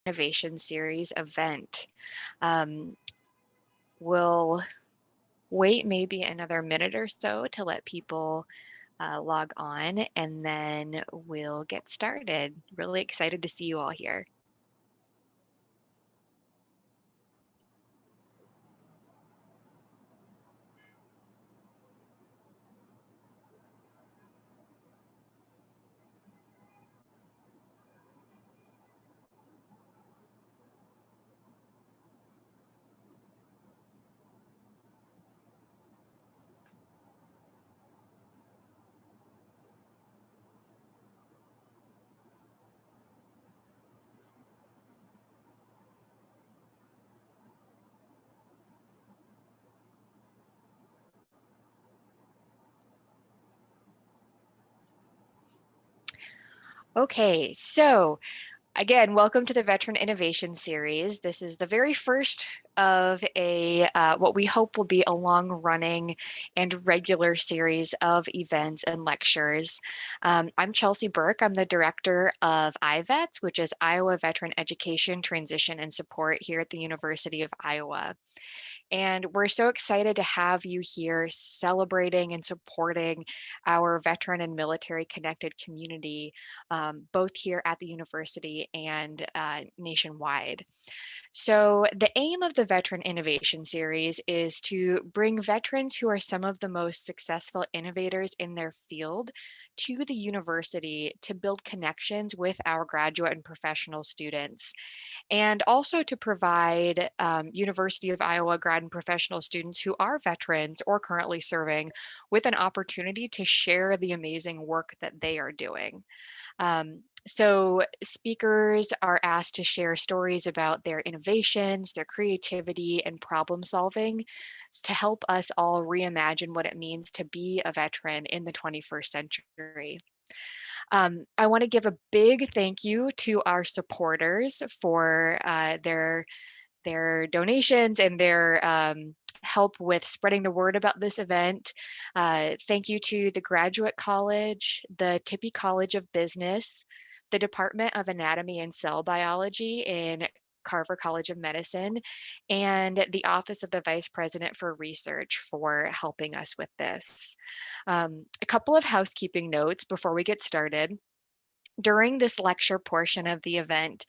Innovation Series event. We'll wait maybe another minute or so to let people log on, and then we'll get started. Really excited to see you all here. Okay, so again, welcome to the Veteran Innovation Series. This is the very first of a what we hope will be a long-running and regular series of events and lectures. I'm Chelsea Burke. I'm the director of IVETS, which is Iowa Veteran Education, Transition, and Support here at the University of Iowa. And we're so excited to have you here celebrating and supporting our veteran and military connected community, both here at the university and nationwide. So the aim of the Veteran Innovation Series is to bring veterans who are some of the most successful innovators in their field to the university to build connections with our graduate and professional students, and also to provide University of Iowa grad and professional students who are veterans or currently serving with an opportunity to share the amazing work that they are doing. So speakers are asked to share stories about their innovations, their creativity, and problem solving to help us all reimagine what it means to be a veteran in the 21st century. I want to give a big thank you to our supporters for their donations and their help with spreading the word about this event. Thank you to the Graduate College, the Tippie College of Business, the Department of Anatomy and Cell Biology in Carver College of Medicine, and the Office of the Vice President for Research for helping us with this. A couple of housekeeping notes before we get started. During this lecture portion of the event,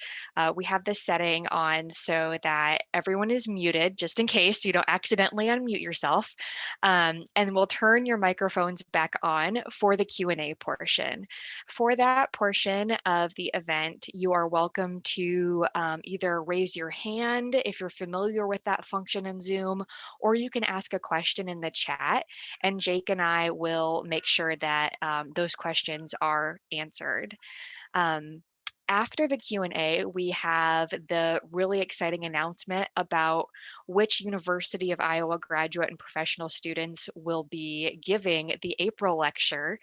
we have this setting on so that everyone is muted, just in case you don't accidentally unmute yourself. And we'll turn your microphones back on for the Q&A portion. For that portion of the event, you are welcome to either raise your hand if you're familiar with that function in Zoom, or you can ask a question in the chat, and Jake and I will make sure that those questions are answered. Um, After the Q&A, we have the really exciting announcement about which University of Iowa graduate and professional students will be giving the April lecture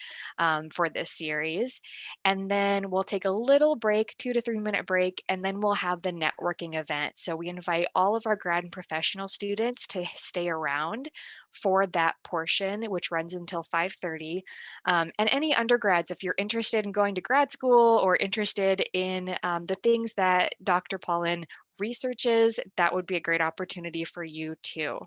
for this series. And then we'll take a little break, 2 to 3 minute break, and then we'll have the networking event. So we invite all of our grad and professional students to stay around for that portion, which runs until 5:30. And any undergrads, if you're interested in going to grad school or interested in the things that Dr. Paullin researches, that would be a great opportunity for you too.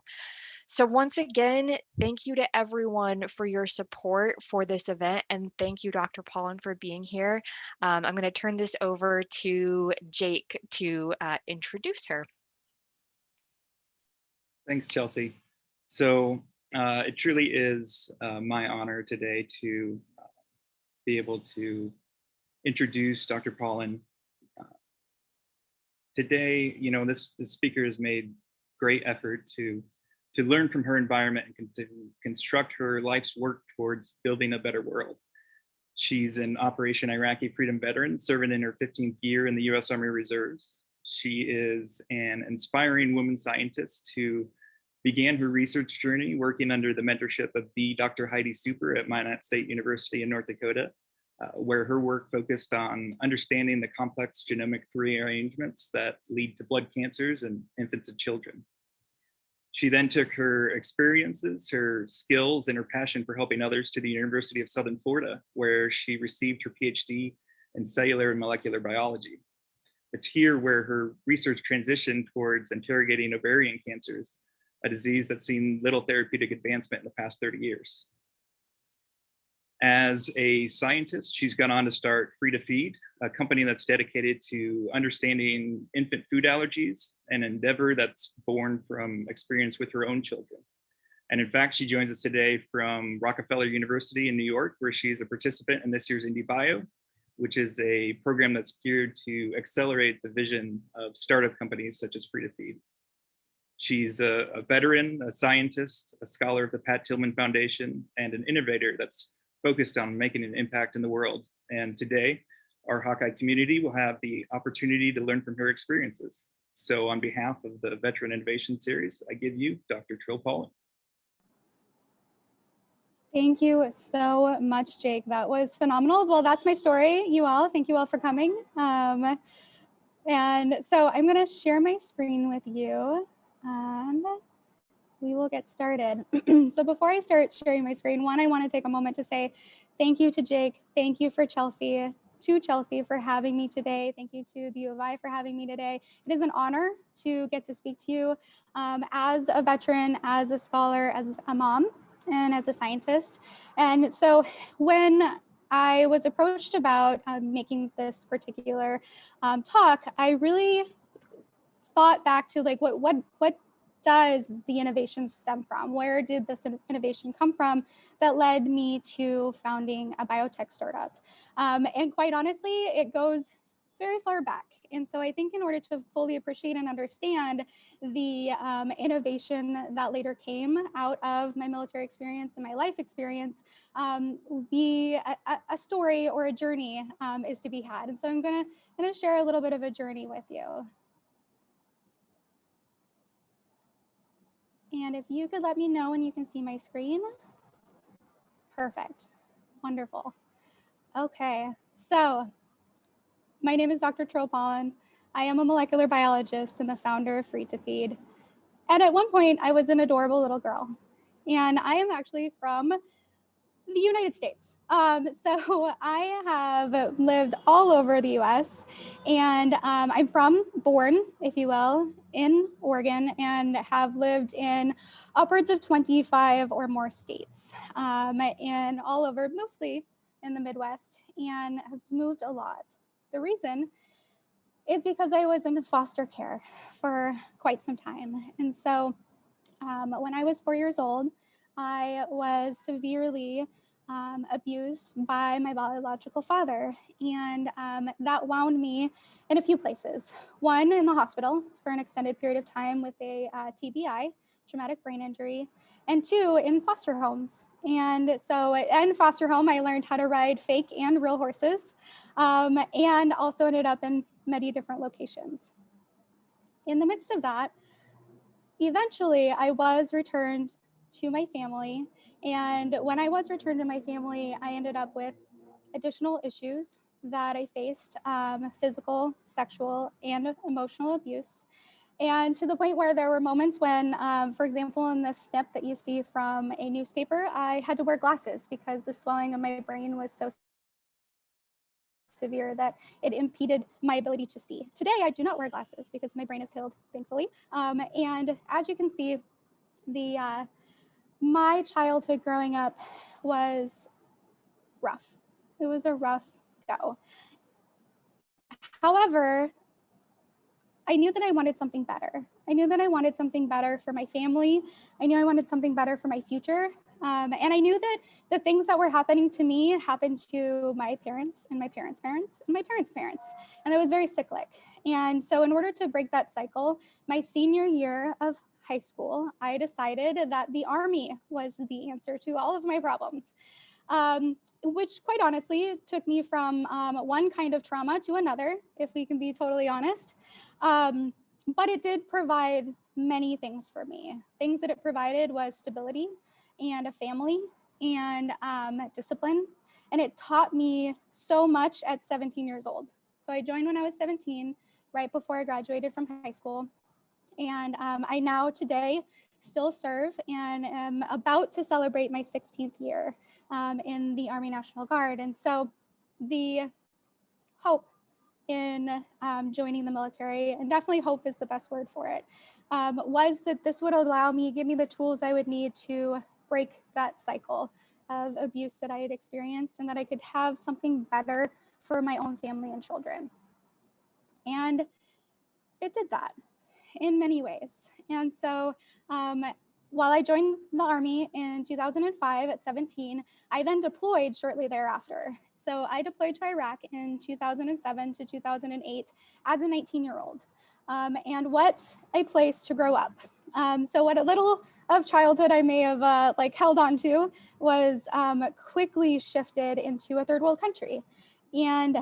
So once again, thank you to everyone for your support for this event, and thank you, Dr. Paullin, for being here. I'm going to turn this over to Jake to introduce her. Thanks, Chelsea. So it truly is my honor today to be able to introduce Dr. Paullin. Today, you know, this speaker has made great effort to learn from her environment and to construct her life's work towards building a better world. She's an Operation Iraqi Freedom Veteran, serving in her 15th year in the U.S. Army Reserves. She is an inspiring woman scientist who began her research journey working under the mentorship of the Dr. Heidi Super at Minot State University in North Dakota, where her work focused on understanding the complex genomic rearrangements that lead to blood cancers in infants and children. She then took her experiences, her skills, and her passion for helping others to the University of Southern Florida, where she received her PhD in cellular and molecular biology. It's here where her research transitioned towards interrogating ovarian cancers, a disease that's seen little therapeutic advancement in the past 30 years. As a scientist, she's gone on to start Free to Feed, a company that's dedicated to understanding infant food allergies, an endeavor that's born from experience with her own children. And in fact, she joins us today from Rockefeller University in New York, where she's a participant in this year's IndieBio, which is a program that's geared to accelerate the vision of startup companies such as Free to Feed. She's a veteran, a scientist, a scholar of the Pat Tillman Foundation, and an innovator that's focused on making an impact in the world. And today, our Hawkeye community will have the opportunity to learn from her experiences. So on behalf of the Veteran Innovation Series, I give you Dr. Trillitye Paullin. Thank you so much, Jake. That was phenomenal. Well, that's my story, you all. Thank you all for coming. And so I'm going to share my screen with you, and we will get started. So before I start sharing my screen, I want to take a moment to say thank you to Jake. Thank you to Chelsea for having me today. Thank you to the U of I for having me today. It is an honor to get to speak to you as a veteran, as a scholar, as a mom, and as a scientist. And so when I was approached about making this particular talk, I really thought back to like what does the innovation stem from? Where did this innovation come from that led me to founding a biotech startup? And quite honestly, it goes very far back. And so I think in order to fully appreciate and understand the innovation that later came out of my military experience and my life experience, a story or a journey is to be had. And so I'm gonna share a little bit of a journey with you. And if you could let me know when you can see my screen. Perfect. Wonderful. Okay, so my name is Dr. Trillitye Paullin. I am a molecular biologist and the founder of Free to Feed. And at one point, I was an adorable little girl. And I am actually from the United States. So I have lived all over the US, and I'm born, if you will, in Oregon, and have lived in upwards of 25 or more states, and all over, mostly in the Midwest, and have moved a lot. The reason is because I was in foster care for quite some time. And so when I was 4 years old, I was severely abused by my biological father. And that wound me in a few places. One, in the hospital for an extended period of time with a TBI, traumatic brain injury, and two, in foster homes. And so in foster home, I learned how to ride fake and real horses, and also ended up in many different locations. In the midst of that, eventually I was returned to my family. And when I was returned to my family, I ended up with additional issues that I faced, physical, sexual, and emotional abuse. And to the point where there were moments when, for example, in this snip that you see from a newspaper, I had to wear glasses because the swelling of my brain was so severe that it impeded my ability to see. Today, I do not wear glasses because my brain is healed, thankfully. And as you can see, my childhood growing up was rough. It was a rough go. However, I knew that I wanted something better. I knew that I wanted something better for my family. I knew I wanted something better for my future. And I knew that the things that were happening to me happened to my parents and my parents' parents and my parents' parents. And it was very cyclic. And so in order to break that cycle, my senior year of high school, I decided that the Army was the answer to all of my problems. Which quite honestly took me from one kind of trauma to another, if we can be totally honest. But it did provide many things for me. Things that it provided was stability and a family and discipline. And it taught me so much at 17 years old. So I joined when I was 17, right before I graduated from high school. And I now today still serve and am about to celebrate my 16th year in the Army National Guard. And so the hope in joining the military, and definitely hope is the best word for it, was that this would give me the tools I would need to break that cycle of abuse that I had experienced, and that I could have something better for my own family and children. And it did that in many ways. And so while I joined the Army in 2005 at 17, I then deployed shortly thereafter. So I deployed to Iraq in 2007 to 2008 as a 19-year-old. And what a place to grow up. So what a little of childhood I may have held on to was quickly shifted into a third world country. And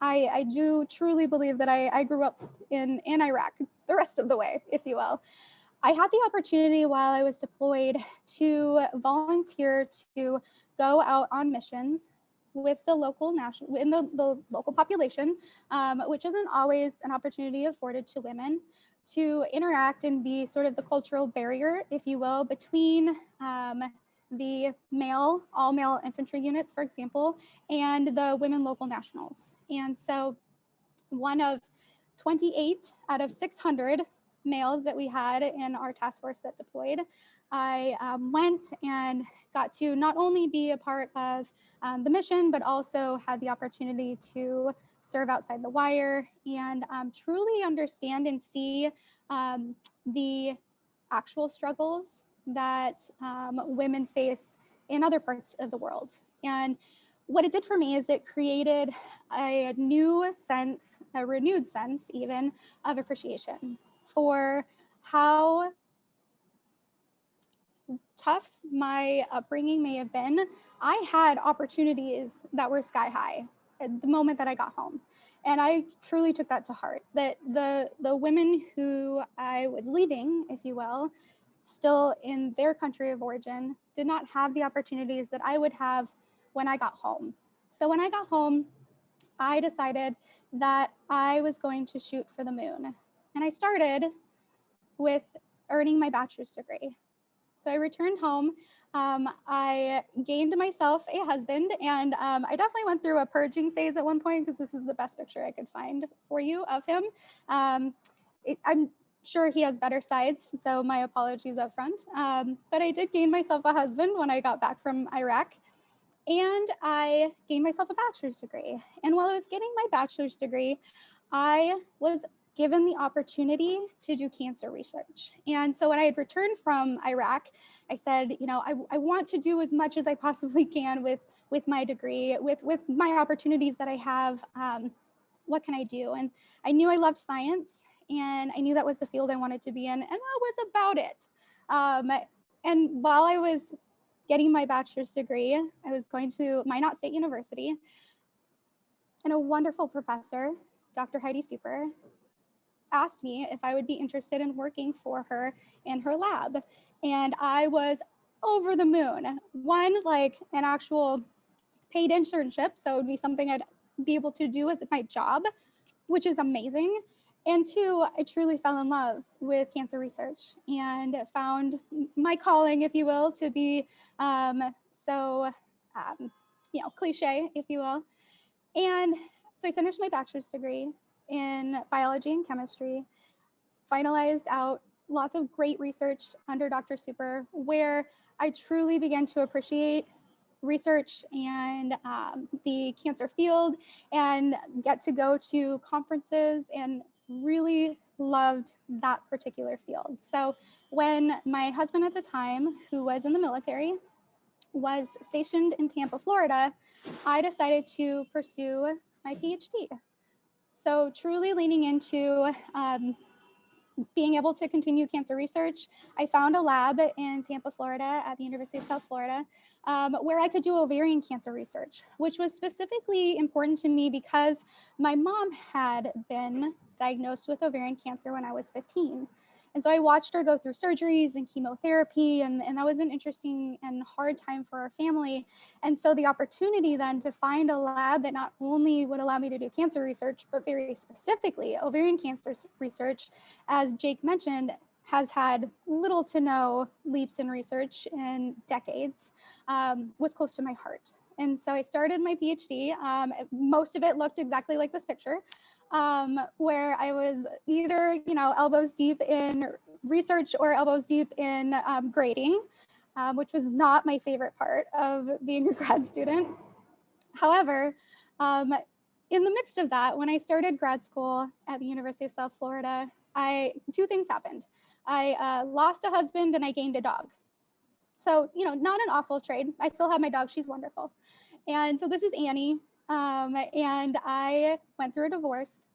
I do truly believe that I grew up in Iraq the rest of the way, if you will. I had the opportunity while I was deployed to volunteer to go out on missions with the local the local population, which isn't always an opportunity afforded to women, to interact and be sort of the cultural barrier, if you will, between the all male infantry units, for example, and the women local nationals. And so one of 28 out of 600 males that we had in our task force that deployed, I went and got to not only be a part of the mission, but also had the opportunity to serve outside the wire and truly understand and see the actual struggles that women face in other parts of the world. And what it did for me is it created a new sense, a renewed sense even, of appreciation for how tough my upbringing may have been. I had opportunities that were sky high at the moment that I got home. And I truly took that to heart, that the women who I was leaving, if you will, still in their country of origin, did not have the opportunities that I would have when I got home. So when I got home, I decided that I was going to shoot for the moon. And I started with earning my bachelor's degree. So I returned home. I gained myself a husband, and I definitely went through a purging phase at one point, because this is the best picture I could find for you of him. I'm sure he has better sides, so my apologies up front. But I did gain myself a husband when I got back from Iraq, and I gained myself a bachelor's degree. And while I was getting my bachelor's degree, I was given the opportunity to do cancer research. And so when I had returned from Iraq, I said, you know, I want to do as much as I possibly can with my degree, with my opportunities that I have. What can I do? And I knew I loved science, and I knew that was the field I wanted to be in, and that was about it. And while I was getting my bachelor's degree, I was going to Minot State University, and a wonderful professor, Dr. Heidi Super, asked me if I would be interested in working for her in her lab. And I was over the moon. One, like an actual paid internship, so it would be something I'd be able to do as my job, which is amazing. And two, I truly fell in love with cancer research and found my calling, if you will, to be cliche, if you will. And so I finished my bachelor's degree in biology and chemistry, finalized out lots of great research under Dr. Super, where I truly began to appreciate research and the cancer field, and get to go to conferences, and really loved that particular field. So when my husband at the time, who was in the military, was stationed in Tampa, Florida, I decided to pursue my PhD. So truly leaning into being able to continue cancer research, I found a lab in Tampa, Florida at the University of South Florida, where I could do ovarian cancer research, which was specifically important to me because my mom had been diagnosed with ovarian cancer when I was 15. And so I watched her go through surgeries and chemotherapy, and that was an interesting and hard time for our family. And so the opportunity then to find a lab that not only would allow me to do cancer research, but very specifically ovarian cancer research, as Jake mentioned, has had little to no leaps in research in decades, was close to my heart. And so I started my PhD. Most of it looked exactly like this picture, where I was either, elbows deep in research or elbows deep in grading, which was not my favorite part of being a grad student. However, in the midst of that, when I started grad school at the University of South Florida, two things happened. I lost a husband and I gained a dog. So, not an awful trade. I still have my dog. She's wonderful. And so this is Annie. And I went through a divorce.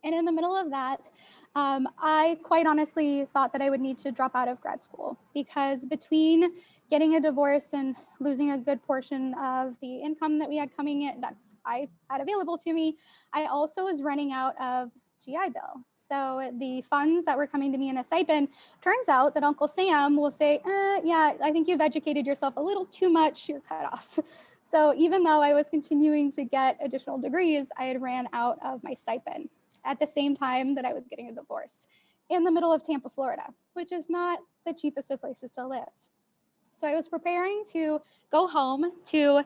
And in the middle of that, I quite honestly thought that I would need to drop out of grad school, because between getting a divorce and losing a good portion of the income that we had coming in, that I had available to me, I also was running out of GI Bill. So the funds that were coming to me in a stipend, turns out that Uncle Sam will say, yeah, I think you've educated yourself a little too much, you're cut off. So even though I was continuing to get additional degrees, I had ran out of my stipend at the same time that I was getting a divorce in the middle of Tampa, Florida, which is not the cheapest of places to live. So I was preparing to go home to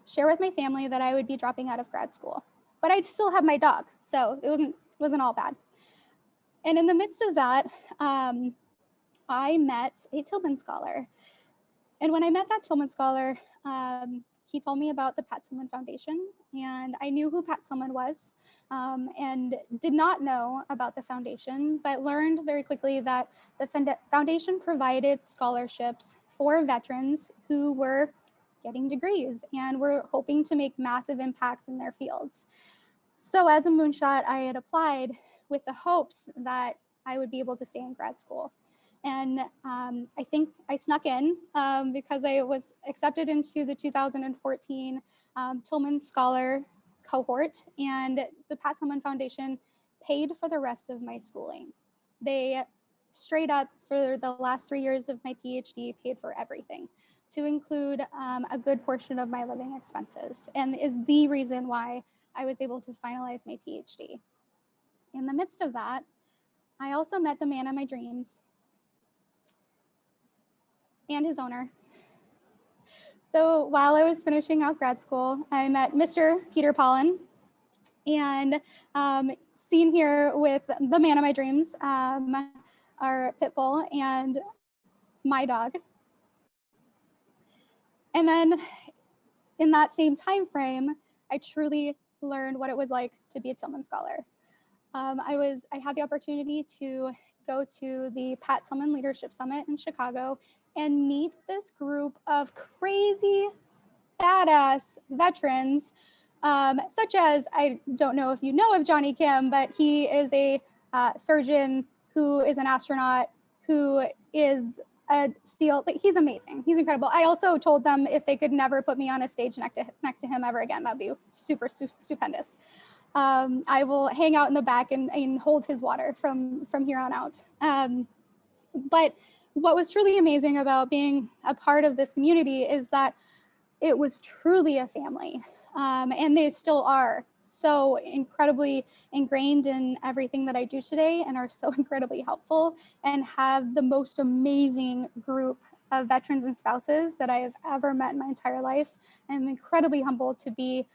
share with my family that I would be dropping out of grad school, but I'd still have my dog, so it wasn't all bad. And in the midst of that, I met a Tillman Scholar. And when I met that Tillman Scholar, he told me about the Pat Tillman Foundation, and I knew who Pat Tillman was, and did not know about the foundation, but learned very quickly that the foundation provided scholarships for veterans who were getting degrees and were hoping to make massive impacts in their fields. So as a moonshot, I had applied with the hopes that I would be able to stay in grad school. And I think I snuck in because I was accepted into the 2014 Tillman Scholar cohort, and the Pat Tillman Foundation paid for the rest of my schooling. They straight up, for the last 3 years of my PhD, paid for everything, to include a good portion of my living expenses, and is the reason why I was able to finalize my PhD. In the midst of that, I also met the man of my dreams and his owner. So while I was finishing out grad school, I met Mr. Peter Paullin, and seen here with the man of my dreams, our pit bull and my dog. And then in that same time frame, I truly learned what it was like to be a Tillman Scholar. I had the opportunity to go to the Pat Tillman Leadership Summit in Chicago and meet this group of crazy, badass veterans, such as, I don't know if you know of Johnny Kim, but he is a surgeon who is an astronaut, who is a SEAL. He's amazing. He's incredible. I also told them if they could never put me on a stage next to him ever again, that'd be super stupendous. I will hang out in the back and hold his water from here on out. But what was truly amazing about being a part of this community is that it was truly a family, and they still are so incredibly ingrained in everything that I do today, and are so incredibly helpful, and have the most amazing group of veterans and spouses that I have ever met in my entire life. I'm incredibly humbled to be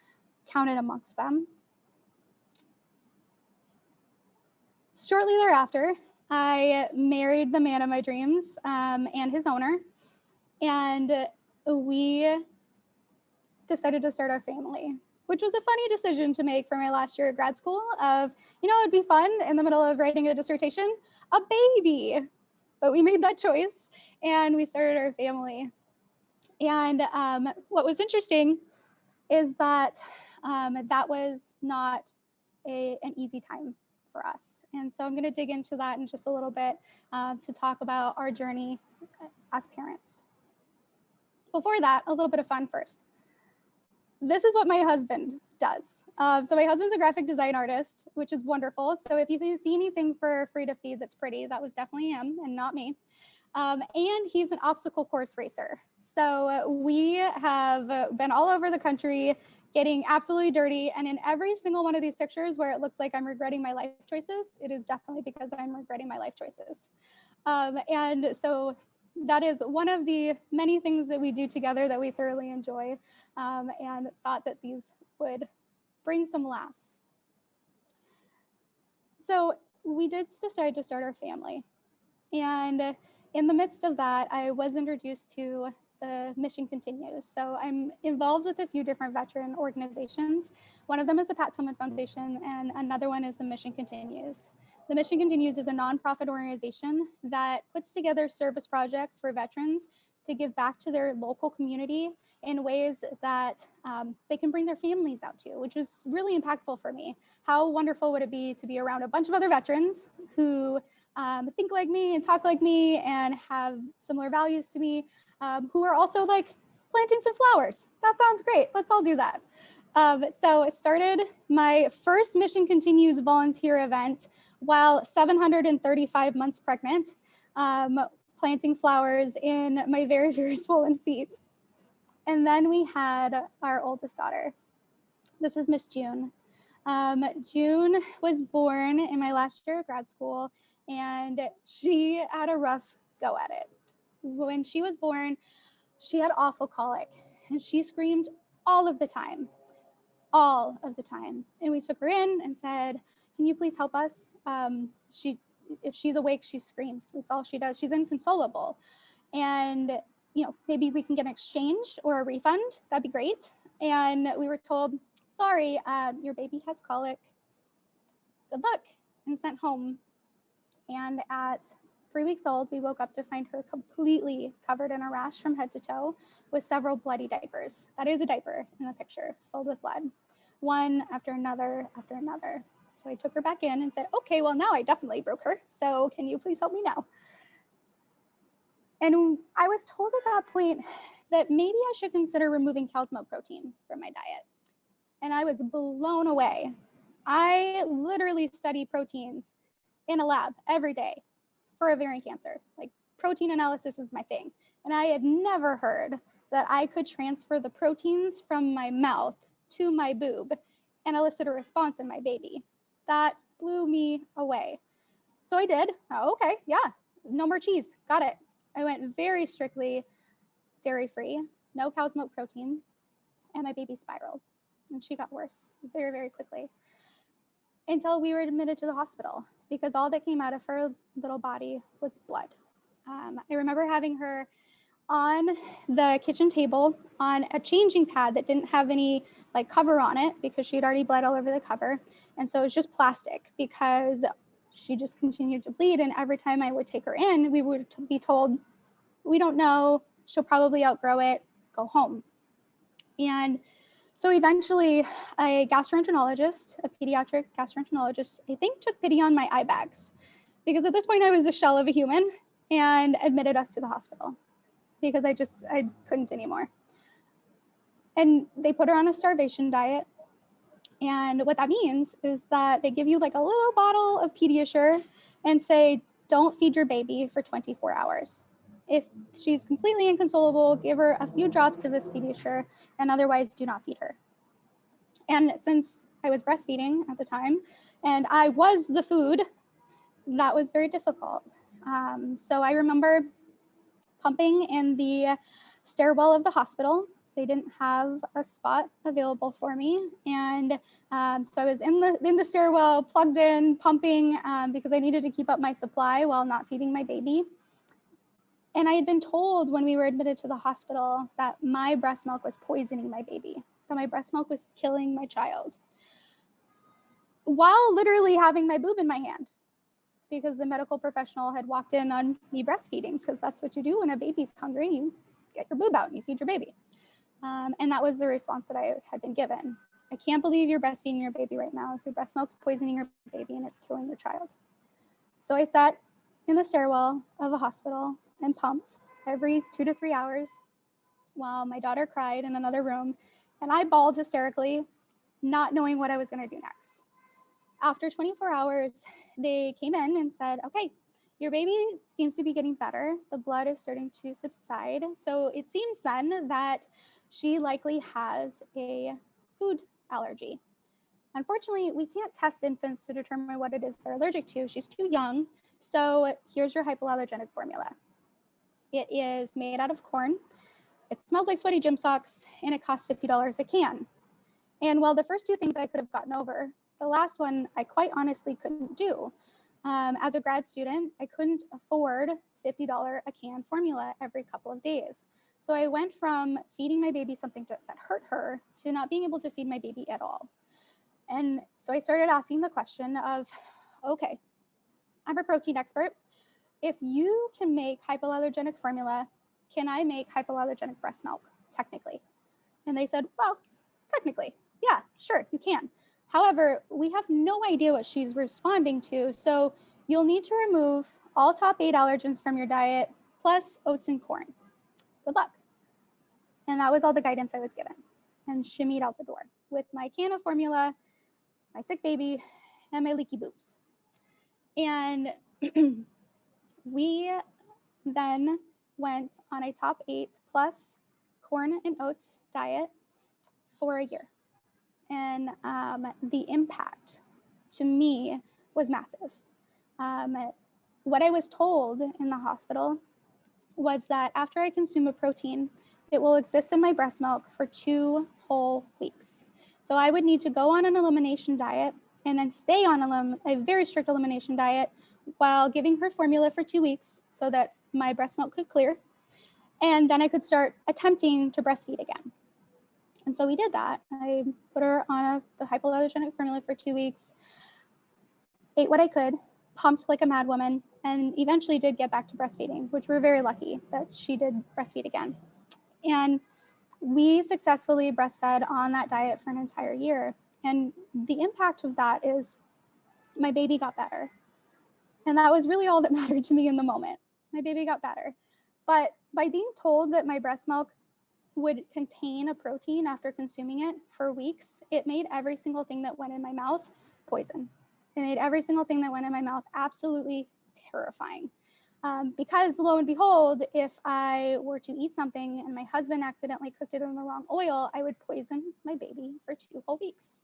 counted amongst them. Shortly thereafter, I married the man of my dreams and his owner, and we decided to start our family, which was a funny decision to make for my last year of grad school of, it'd be fun in the middle of writing a dissertation, a baby. But we made that choice and we started our family. And what was interesting is that that was not an easy time for us. And so I'm going to dig into that in just a little bit to talk about our journey as parents. Before that, a little bit of fun first. This is what my husband does. So my husband's a graphic design artist, which is wonderful. So if you see anything for Free to Feed that's pretty, that was definitely him and not me. And he's an obstacle course racer. So we have been all over the country getting absolutely dirty. And in every single one of these pictures where it looks like I'm regretting my life choices, it is definitely because I'm regretting my life choices. And so that is one of the many things that we do together that we thoroughly enjoy, and thought that these would bring some laughs. So we did decide to start our family. And in the midst of that, I was introduced to the Mission Continues. So I'm involved with a few different veteran organizations. One of them is the Pat Tillman Foundation, and another one is the Mission Continues. The Mission Continues is a nonprofit organization that puts together service projects for veterans to give back to their local community in ways that they can bring their families out to, which was really impactful for me. How wonderful would it be to be around a bunch of other veterans who think like me and talk like me and have similar values to me, who are also like planting some flowers. That sounds great. Let's all do that. So I started my first Mission Continues volunteer event while 735 months pregnant, planting flowers in my very, very swollen feet. And then we had our oldest daughter. This is Miss June. June was born in my last year of grad school, and she had a rough go at it. When she was born, she had awful colic, and she screamed all of the time. And we took her in and said, "Can you please help us? If she's awake, she screams. That's all she does. She's inconsolable. And maybe we can get an exchange or a refund. That'd be great." And we were told, "Sorry, your baby has colic. Good luck," and sent home. And at 3 weeks old, we woke up to find her completely covered in a rash from head to toe with several bloody diapers. That is a diaper in the picture, filled with blood, one after another after another. So I took her back in and said, "Okay, well, now I definitely broke her. So can you please help me now?" And I was told at that point that maybe I should consider removing cow's milk protein from my diet. And I was blown away. I literally study proteins in a lab every day for ovarian cancer. Like, protein analysis is my thing. And I had never heard that I could transfer the proteins from my mouth to my boob and elicit a response in my baby. That blew me away. So I did. Oh, okay, yeah, no more cheese. Got it. I went very strictly dairy-free, no cow's milk protein, and my baby spiraled. And she got worse very, very quickly until we were admitted to the hospital, because all that came out of her little body was blood. I remember having her on the kitchen table on a changing pad that didn't have any cover on it, because she had already bled all over the cover. And so it was just plastic, because she just continued to bleed. And every time I would take her in, we would be told, "We don't know, she'll probably outgrow it, go home." And so eventually a gastroenterologist, a pediatric gastroenterologist, I think, took pity on my eye bags, because at this point I was a shell of a human, and admitted us to the hospital because I couldn't anymore. And they put her on a starvation diet. And what that means is that they give you a little bottle of Pediasure and say, "Don't feed your baby for 24 hours. If she's completely inconsolable, give her a few drops of this Pediasure, and otherwise do not feed her." And since I was breastfeeding at the time, and I was the food, that was very difficult. So I remember pumping in the stairwell of the hospital. They didn't have a spot available for me. And so I was in the stairwell, plugged in, pumping, because I needed to keep up my supply while not feeding my baby. And I had been told when we were admitted to the hospital that my breast milk was poisoning my baby, that my breast milk was killing my child, while literally having my boob in my hand, because the medical professional had walked in on me breastfeeding, because that's what you do when a baby's hungry. You get your boob out and you feed your baby. And that was the response that I had been given. "I can't believe you're breastfeeding your baby right now. Your breast milk's poisoning your baby and it's killing your child." So I sat in the stairwell of a hospital and pumped every 2 to 3 hours while my daughter cried in another room, and I bawled hysterically, not knowing what I was going to do next. After 24 hours, they came in and said, "Okay, your baby seems to be getting better. The blood is starting to subside. So it seems then that she likely has a food allergy." Unfortunately, we can't test infants to determine what it is they're allergic to. She's too young. So here's your hypoallergenic formula. It is made out of corn. It smells like sweaty gym socks, and it costs $50 a can. And while the first two things I could have gotten over, the last one I quite honestly couldn't do. As a grad student, I couldn't afford $50 a can formula every couple of days. So I went from feeding my baby something that hurt her to not being able to feed my baby at all. And so I started asking the question of, okay, I'm a protein expert. If you can make hypoallergenic formula, can I make hypoallergenic breast milk, technically? And they said, well, technically, yeah, sure, you can. However, we have no idea what she's responding to, so you'll need to remove all top 8 allergens from your diet, plus oats and corn. Good luck. And that was all the guidance I was given, and shimmied out the door with my can of formula, my sick baby, and my leaky boobs. And we then went on a top 8 plus corn and oats diet for a year. And the impact to me was massive. What I was told in the hospital was that after I consume a protein, it will exist in my breast milk for 2 whole weeks. So I would need to go on an elimination diet and then stay on a very strict elimination diet while giving her formula for 2 weeks so that my breast milk could clear. And then I could start attempting to breastfeed again. And so we did that. I put her on the hypoallergenic formula for 2 weeks, ate what I could, pumped like a mad woman, and eventually did get back to breastfeeding, which we're very lucky that she did breastfeed again. And we successfully breastfed on that diet for an entire year. And the impact of that is my baby got better. And that was really all that mattered to me in the moment. My baby got better. But by being told that my breast milk would contain a protein after consuming it for weeks, it made every single thing that went in my mouth poison. It made every single thing that went in my mouth absolutely terrifying. Because lo and behold, if I were to eat something and my husband accidentally cooked it in the wrong oil, I would poison my baby for 2 whole weeks.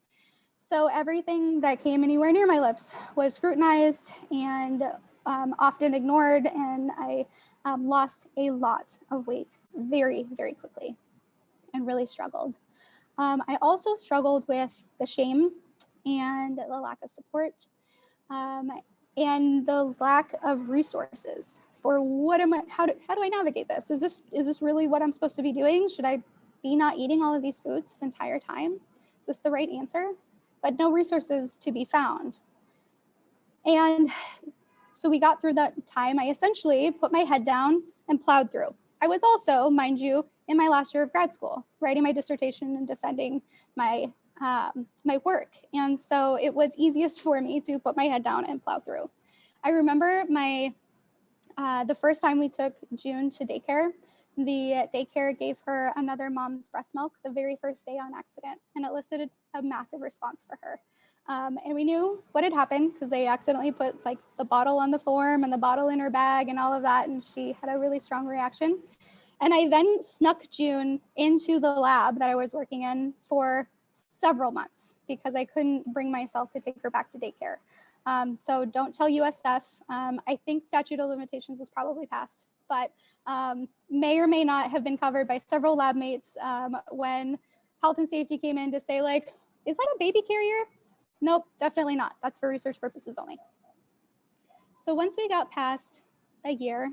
So everything that came anywhere near my lips was scrutinized and often ignored, and I lost a lot of weight very, very quickly and really struggled. I also struggled with the shame and the lack of support and the lack of resources for how do I navigate this? Is this really what I'm supposed to be doing? Should I be not eating all of these foods this entire time? Is this the right answer? But no resources to be found. And so we got through that time. I essentially put my head down and plowed through. I was also, mind you, in my last year of grad school, writing my dissertation and defending my work. And so it was easiest for me to put my head down and plow through. I remember the first time we took June to daycare, the daycare gave her another mom's breast milk the very first day on accident, and it elicited a massive response for her. And we knew what had happened because they accidentally put like the bottle on the form and the bottle in her bag and all of that, and she had a really strong reaction. And I then snuck June into the lab that I was working in for several months because I couldn't bring myself to take her back to daycare. So don't tell USF. I think statute of limitations is probably passed, but may or may not have been covered by several lab mates when health and safety came in to say, like, is that a baby carrier? Nope, definitely not. That's for research purposes only. So once we got past a year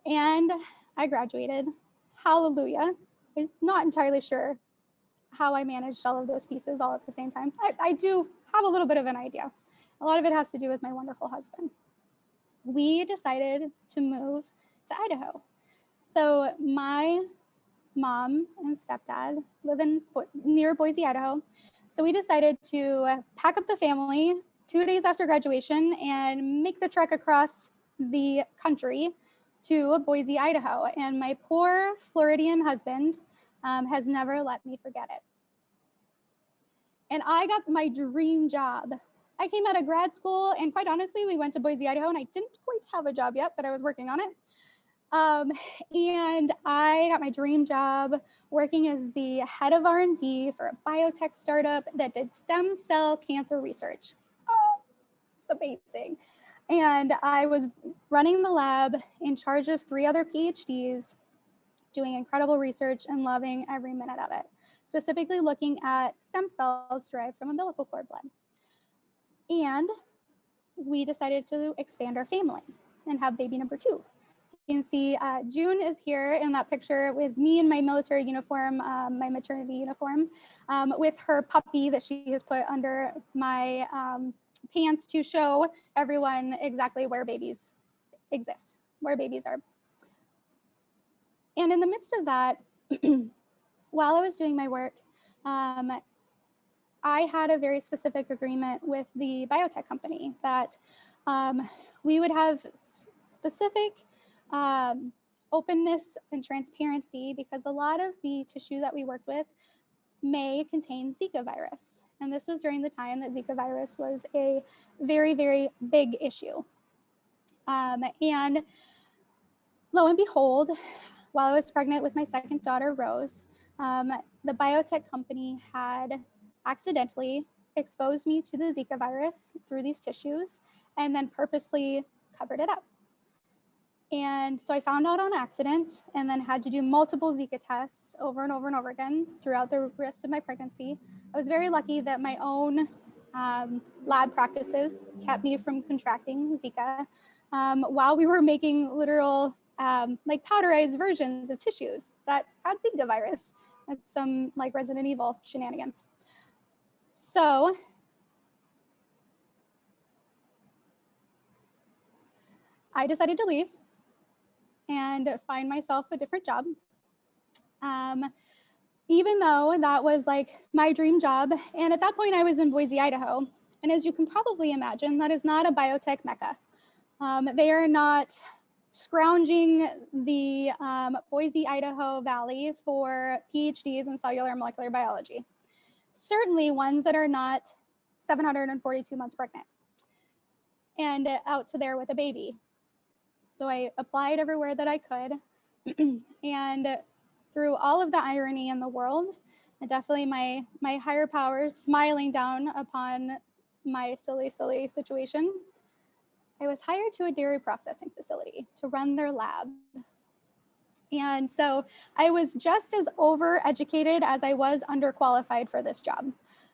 and I graduated, hallelujah. I'm not entirely sure how I managed all of those pieces all at the same time. I do have a little bit of an idea. A lot of it has to do with my wonderful husband. We decided to move to Idaho. So my mom and stepdad live near Boise, Idaho. So we decided to pack up the family 2 days after graduation and make the trek across the country to Boise, Idaho. And my poor Floridian husband has never let me forget it. And I got my dream job. I came out of grad school, and quite honestly, we went to Boise, Idaho, and I didn't quite have a job yet, but I was working on it. And I got my dream job working as the head of R&D for a biotech startup that did stem cell cancer research. Oh, it's amazing. And I was running the lab in charge of 3 other PhDs, doing incredible research and loving every minute of it, specifically looking at stem cells derived from umbilical cord blood. And we decided to expand our family and have baby number 2. You can see June is here in that picture with me in my military uniform, my maternity uniform, with her puppy that she has put under my pants to show everyone exactly where babies exist, where babies are. And in the midst of that, while I was doing my work, I had a very specific agreement with the biotech company that we would have specific openness and transparency, because a lot of the tissue that we worked with may contain Zika virus. And this was during the time that Zika virus was a very, very big issue. And lo and behold, while I was pregnant with my second daughter, Rose, the biotech company had accidentally exposed me to the Zika virus through these tissues and then purposely covered it up. And so I found out on accident and then had to do multiple Zika tests over and over and over again throughout the rest of my pregnancy. I was very lucky that my own lab practices kept me from contracting Zika while we were making literal like powderized versions of tissues that had Zika virus. That's some like Resident Evil shenanigans. So I decided to leave and find myself a different job. Even though that was like my dream job. And at that point I was in Boise, Idaho. And as you can probably imagine, that is not a biotech mecca. They are not scrounging the Boise, Idaho Valley for PhDs in cellular and molecular biology. Certainly ones that are not 742 months pregnant and out to there with a baby. So I applied everywhere that I could. And through all of the irony in the world, and definitely my higher powers smiling down upon my silly, silly situation, I was hired to a dairy processing facility to run their lab. And so I was just as overeducated as I was underqualified for this job.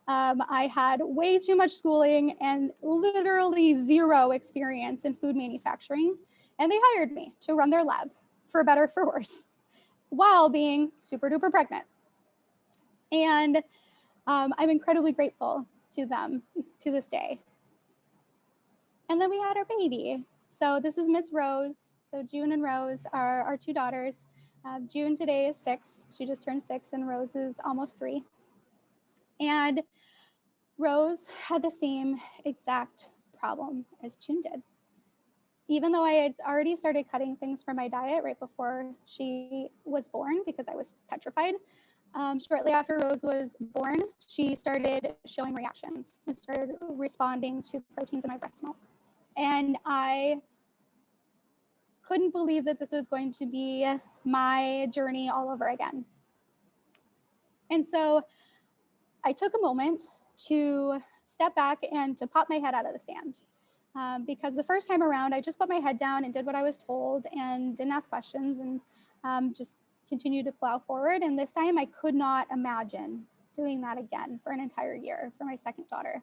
I had way too much schooling and literally zero experience in food manufacturing. And they hired me to run their lab, for better, for worse, while being super duper pregnant. And I'm incredibly grateful to them to this day. And then we had our baby. So this is Miss Rose. So June and Rose are our 2 daughters. June today is 6. She just turned 6, and Rose is almost 3. And Rose had the same exact problem as June did. Even though I had already started cutting things from my diet right before she was born because I was petrified, shortly after Rose was born, she started showing reactions and started responding to proteins in my breast milk. And I couldn't believe that this was going to be my journey all over again. And so I took a moment to step back and to pop my head out of the sand. Because the first time around, I just put my head down and did what I was told and didn't ask questions and just continued to plow forward. And this time I could not imagine doing that again for an entire year for my second daughter.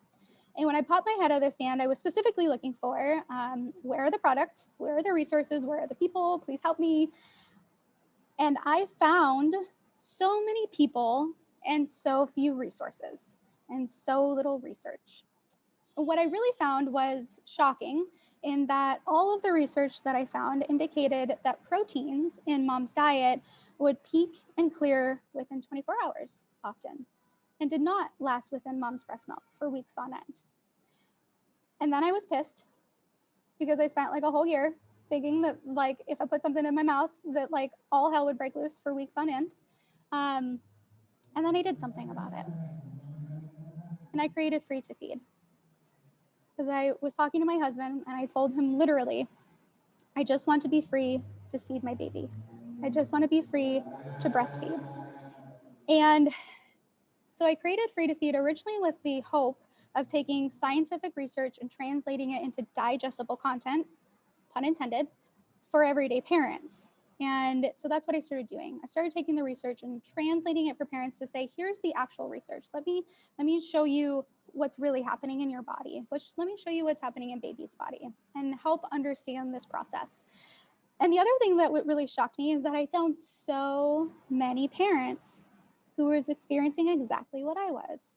And when I popped my head out of the sand, I was specifically looking for where are the products, where are the resources, where are the people, please help me. And I found so many people and so few resources and so little research. What I really found was shocking in that all of the research that I found indicated that proteins in mom's diet would peak and clear within 24 hours often and did not last within mom's breast milk for weeks on end. And then I was pissed because I spent like a whole year thinking that like if I put something in my mouth that like all hell would break loose for weeks on end. And then I did something about it. And I created Free to Feed. Because I was talking to my husband and I told him literally, I just want to be free to feed my baby. I just want to be free to breastfeed. And so I created Free to Feed originally with the hope of taking scientific research and translating it into digestible content, pun intended, for everyday parents. And so that's what I started doing. I started taking the research and translating it for parents to say, here's the actual research. Let me show you what's really happening in your body. Let me show you what's happening in baby's body and help understand this process. And the other thing that really shocked me is that I found so many parents who was experiencing exactly what I was.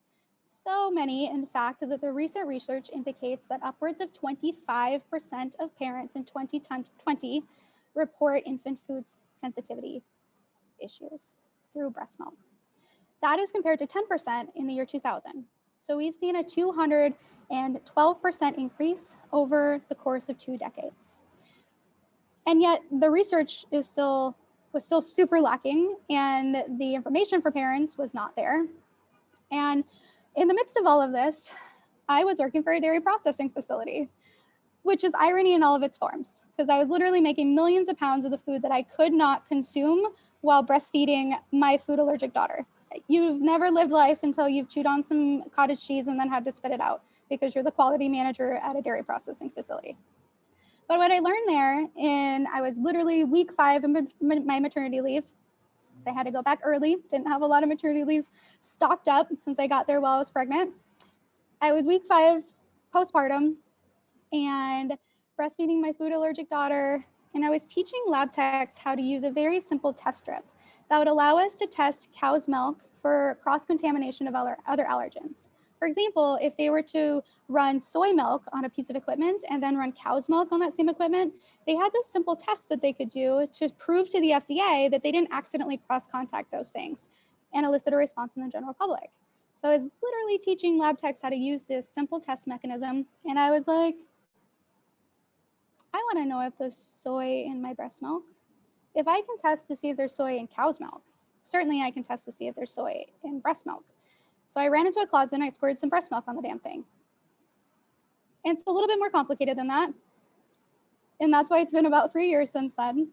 So many, in fact, that the recent research indicates that upwards of 25% of parents in 2020 report infant food sensitivity issues through breast milk. That is compared to 10% in the year 2000. So we've seen a 212% increase over the course of 2 decades. And yet the research was still super lacking, and the information for parents was not there. And in the midst of all of this, I was working for a dairy processing facility, which is irony in all of its forms, because I was literally making millions of pounds of the food that I could not consume while breastfeeding my food allergic daughter. You've never lived life until you've chewed on some cottage cheese and then had to spit it out because you're the quality manager at a dairy processing facility. But what I learned there, I was literally week 5 of my maternity leave. So I had to go back early, didn't have a lot of maternity leave stocked up since I got there while I was pregnant. I was week 5 postpartum and breastfeeding my food allergic daughter. And I was teaching lab techs how to use a very simple test strip that would allow us to test cow's milk for cross-contamination of other allergens. For example, if they were to run soy milk on a piece of equipment and then run cow's milk on that same equipment, they had this simple test that they could do to prove to the FDA that they didn't accidentally cross-contact those things and elicit a response in the general public. So I was literally teaching lab techs how to use this simple test mechanism. And I was like, I want to know if there's soy in my breast milk. If I can test to see if there's soy in cow's milk, certainly I can test to see if there's soy in breast milk. So I ran into a closet and I squirted some breast milk on the damn thing. And it's a little bit more complicated than that. And that's why it's been about 3 years since then.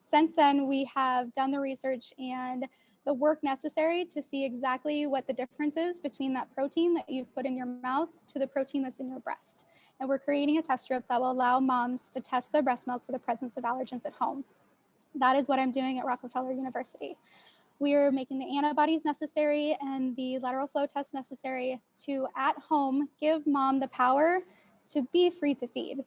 Since then, we have done the research and the work necessary to see exactly what the difference is between that protein that you've put in your mouth to the protein that's in your breast. And we're creating a test strip that will allow moms to test their breast milk for the presence of allergens at home. That is what I'm doing at Rockefeller University. We're making the antibodies necessary and the lateral flow test necessary to, at home, give mom the power to be free to feed,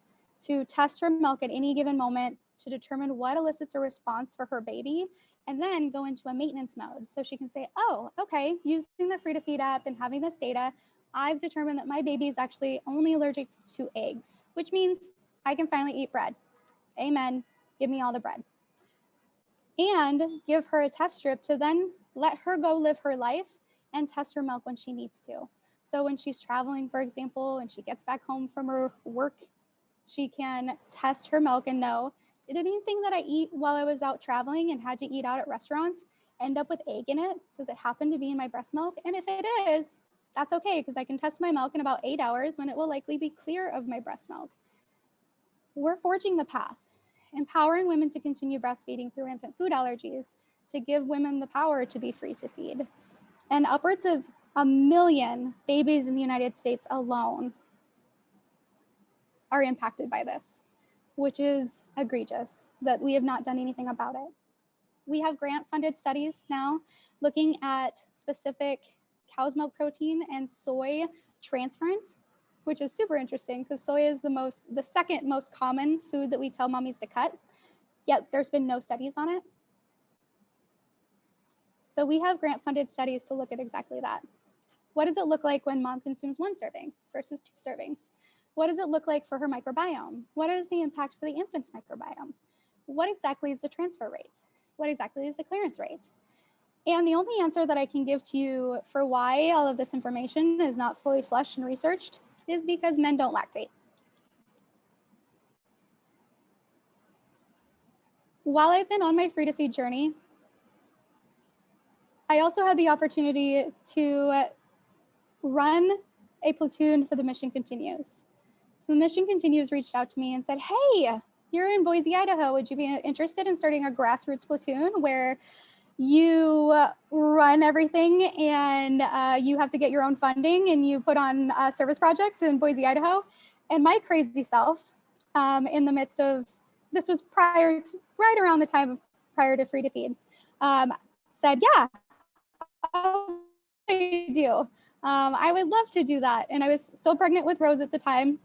to test her milk at any given moment, to determine what elicits a response for her baby, and then go into a maintenance mode. So she can say, oh, okay, using the Free to Feed app and having this data, I've determined that my baby is actually only allergic to eggs, which means I can finally eat bread. Amen. Give me all the bread. And give her a test strip to then let her go live her life and test her milk when she needs to. So when she's traveling, for example, and she gets back home from her work, she can test her milk and know, did anything that I eat while I was out traveling and had to eat out at restaurants end up with egg in it? Does it happen to be in my breast milk? And if it is, that's okay, because I can test my milk in about 8 hours when it will likely be clear of my breast milk. We're forging the path, empowering women to continue breastfeeding through infant food allergies, to give women the power to be free to feed. And upwards of 1 million babies in the United States alone are impacted by this, which is egregious that we have not done anything about it. We have grant-funded studies now looking at specific cow's milk protein and soy transference, which is super interesting because soy is the second most common food that we tell mommies to cut, yet there's been no studies on it. So we have grant-funded studies to look at exactly that. What does it look like when mom consumes 1 serving versus 2 servings? What does it look like for her microbiome? What is the impact for the infant's microbiome? What exactly is the transfer rate? What exactly is the clearance rate? And the only answer that I can give to you for why all of this information is not fully fleshed and researched is because men don't lactate. While I've been on my free to feed journey, I also had the opportunity to run a platoon for the Mission Continues. So the Mission Continues reached out to me and said, hey, you're in Boise, Idaho. Would you be interested in starting a grassroots platoon where you run everything and you have to get your own funding and you put on service projects in Boise, Idaho? And my crazy self, in the midst of this was right around the time of prior to Free to Feed, said, yeah, I do. I would love to do that. And I was still pregnant with Rose at the time.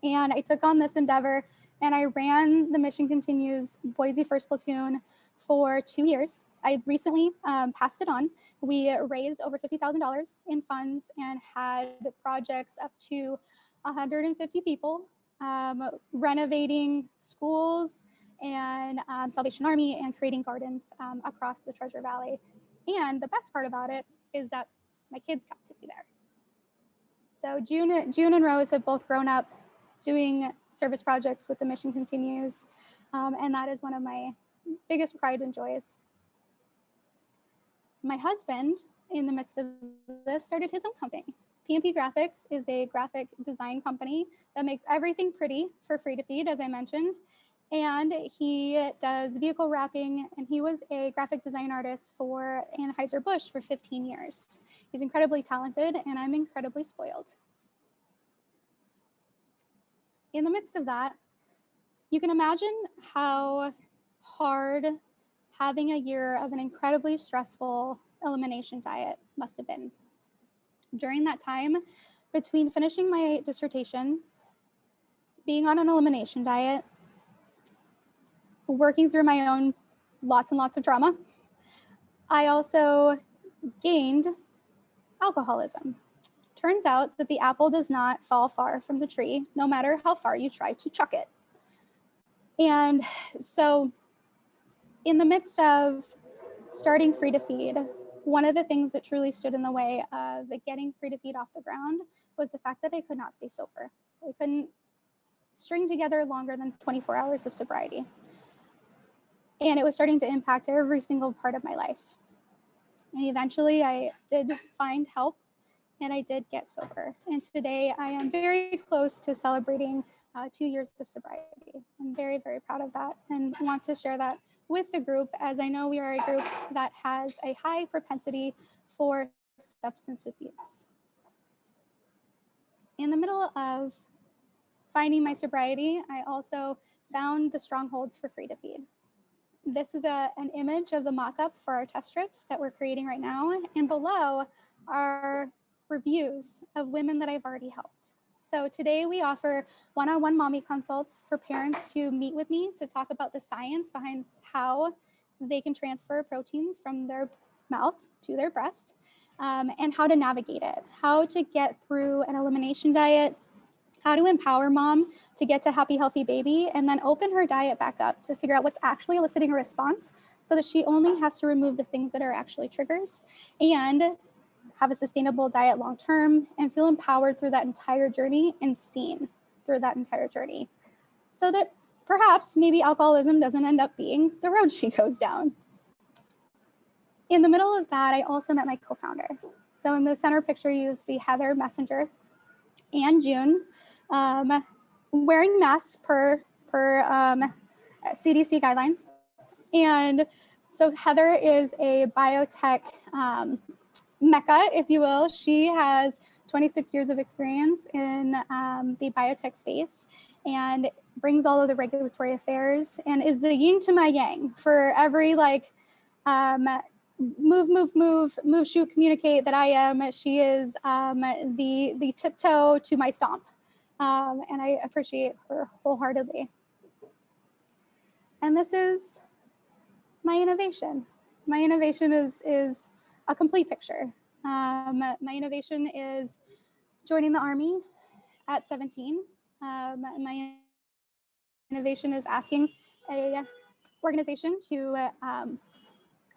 And I took on this endeavor and I ran the Mission Continues Boise First Platoon for 2 years. I recently passed it on. We raised over $50,000 in funds and had projects up to 150 people, renovating schools and Salvation Army and creating gardens across the Treasure Valley. And the best part about it is that my kids got to be there. So June and Rose have both grown up doing service projects with the Mission Continues, and that is one of my biggest pride and joys. My husband, in the midst of this, started his own company. PMP Graphics is a graphic design company that makes everything pretty for Free to Feed, as I mentioned. And he does vehicle wrapping, and he was a graphic design artist for Anheuser-Busch for 15 years. He's incredibly talented, and I'm incredibly spoiled. In the midst of that, you can imagine how hard having a year of an incredibly stressful elimination diet must have been. During that time, between finishing my dissertation, being on an elimination diet, working through my own lots and lots of trauma, I also gained alcoholism. Turns out that the apple does not fall far from the tree, no matter how far you try to chuck it. And so in the midst of starting Free to Feed, one of the things that truly stood in the way of getting Free to Feed off the ground was the fact that I could not stay sober. I couldn't string together longer than 24 hours of sobriety. And it was starting to impact every single part of my life. And eventually I did find help and I did get sober. And today I am very close to celebrating 2 years of sobriety. I'm very, very proud of that and want to share that with the group, as I know we are a group that has a high propensity for substance abuse. In the middle of finding my sobriety, I also found the strongholds for Free to Feed. This is an image of the mock-up for our test strips that we're creating right now, and below are reviews of women that I've already helped. So today we offer one-on-one mommy consults for parents to meet with me to talk about the science behind how they can transfer proteins from their mouth to their breast, and how to navigate it, how to get through an elimination diet, how to empower mom to get to happy, healthy baby, and then open her diet back up to figure out what's actually eliciting a response so that she only has to remove the things that are actually triggers and have a sustainable diet long-term and feel empowered through that entire journey and seen through that entire journey so that perhaps maybe alcoholism doesn't end up being the road she goes down. In the middle of that, I also met my co-founder. So in the center picture, you see Heather Messenger and June wearing masks per CDC guidelines. And so Heather is a biotech mecca, if you will. She has 26 years of experience in the biotech space and brings all of the regulatory affairs and is the yin to my yang for every move, shoot, communicate that I am. She is the tiptoe to my stomp. And I appreciate her wholeheartedly. And this is my innovation. My innovation is a complete picture. My innovation is joining the Army at 17. My innovation is asking a organization to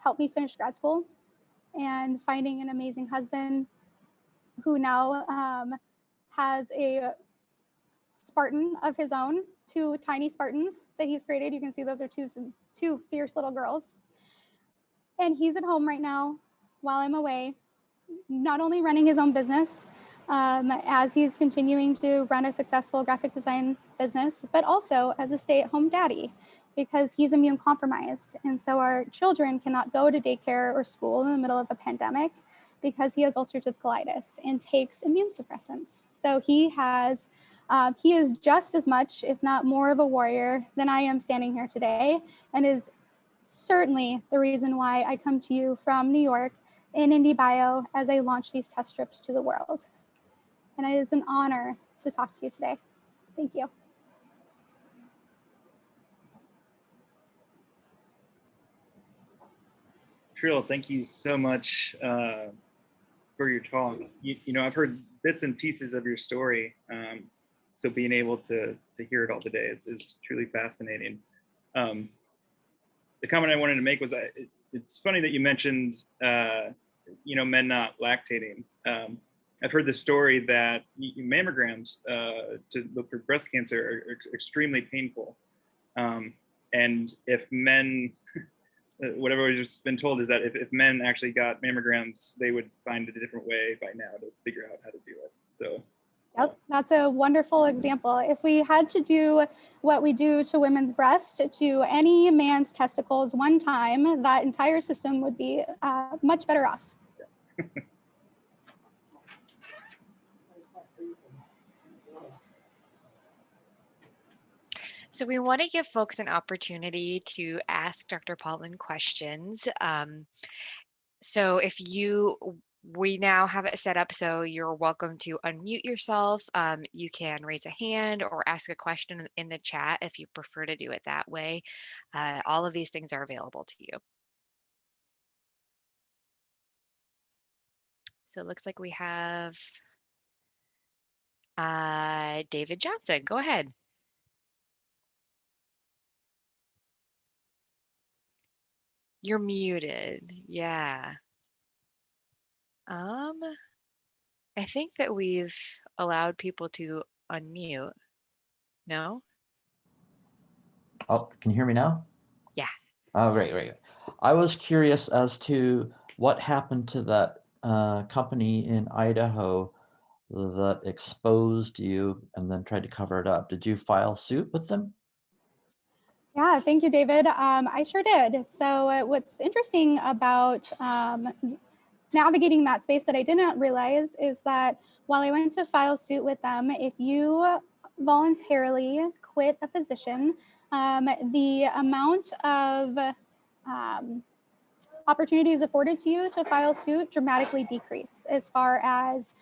help me finish grad school and finding an amazing husband who now has a Spartan of his own, 2 tiny Spartans that he's created. You can see those are two fierce little girls. And he's at home right now while I'm away, not only running his own business as he's continuing to run a successful graphic design business, but also as a stay-at-home daddy because he's immune compromised. And so our children cannot go to daycare or school in the middle of a pandemic because he has ulcerative colitis and takes immune suppressants. So he has He is just as much, if not more of a warrior than I am standing here today, and is certainly the reason why I come to you from New York in IndieBio as I launch these test strips to the world. And it is an honor to talk to you today. Thank you. Trill, thank you so much for your talk. You know, I've heard bits and pieces of your story, so being able to hear it all today is truly fascinating. The comment I wanted to make was, it's funny that you mentioned, you know, men not lactating. I've heard the story that mammograms to look for breast cancer are extremely painful, and if men, whatever I've just been told is that if men actually got mammograms, they would find a different way by now to figure out how to do it. So. Yep, that's a wonderful example. If we had to do what we do to women's breasts to any man's testicles one time, that entire system would be much better off. So we want to give folks an opportunity to ask Dr. Paullin questions. So we now have it set up so you're welcome to unmute yourself. You can raise a hand or ask a question in the chat if you prefer to do it that way. All of these things are available to you. So it looks like we have David Johnson. Go ahead. You're muted. Yeah. I think that we've allowed people to unmute. No? Oh, can you hear me now? Yeah. Oh, great. I was curious as to what happened to that company in Idaho that exposed you and then tried to cover it up. Did you file suit with them? Yeah, thank you, David. I sure did. So what's interesting about navigating that space that I did not realize is that while I went to file suit with them, if you voluntarily quit a position, the amount of opportunities afforded to you to file suit dramatically decrease, as far as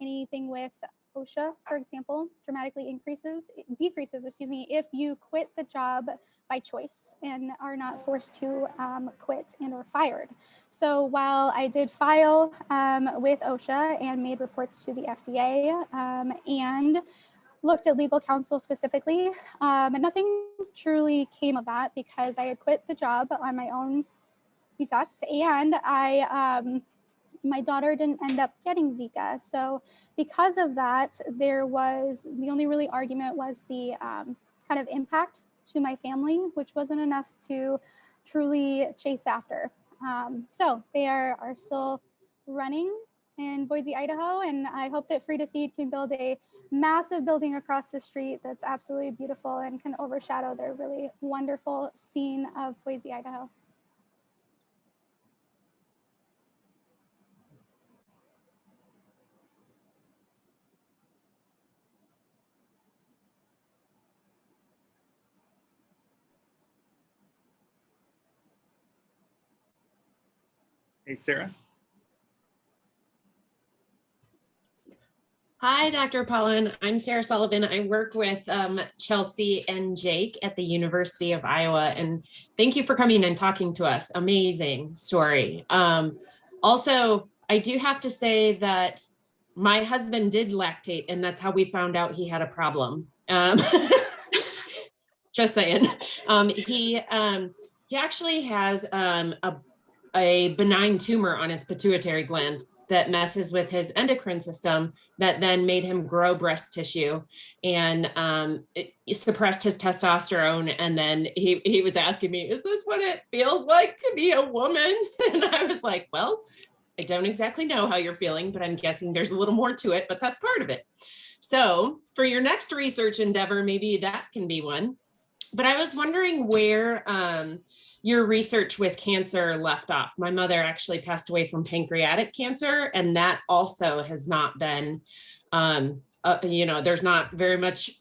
anything with OSHA, for example, dramatically decreases, if you quit the job by choice and are not forced to quit and or fired. So while I did file with OSHA and made reports to the FDA and looked at legal counsel specifically, nothing truly came of that because I had quit the job on my own test, and my daughter didn't end up getting Zika. So because of that, the only really argument was the kind of impact to my family, which wasn't enough to truly chase after. So they are still running in Boise, Idaho, and I hope that Free to Feed can build a massive building across the street that's absolutely beautiful and can overshadow their really wonderful scene of Boise, Idaho. Hey, Sarah. Hi, Dr. Paullin. I'm Sarah Sullivan. I work with Chelsea and Jake at the University of Iowa. And thank you for coming and talking to us. Amazing story. Also, I do have to say that my husband did lactate, and that's how we found out he had a problem. Just saying. He actually has a benign tumor on his pituitary gland that messes with his endocrine system that then made him grow breast tissue, and it suppressed his testosterone. And then he was asking me, is this what it feels like to be a woman? And I was like, well, I don't exactly know how you're feeling, but I'm guessing there's a little more to it, but that's part of it. So for your next research endeavor, maybe that can be one. But I was wondering where your research with cancer left off. My mother actually passed away from pancreatic cancer, and that also has not been there's not very much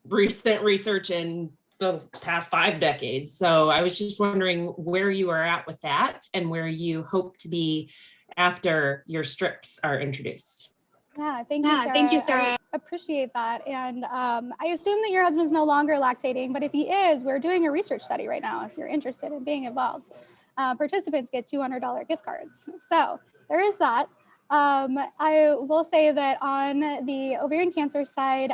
recent research in the past 5 decades. So I was just wondering where you are at with that and where you hope to be after your strips are introduced. Yeah, thank you, Sarah. I appreciate that. And I assume that your husband's no longer lactating, but if he is, we're doing a research study right now if you're interested in being involved. Participants get $200 gift cards. So there is that. I will say that on the ovarian cancer side,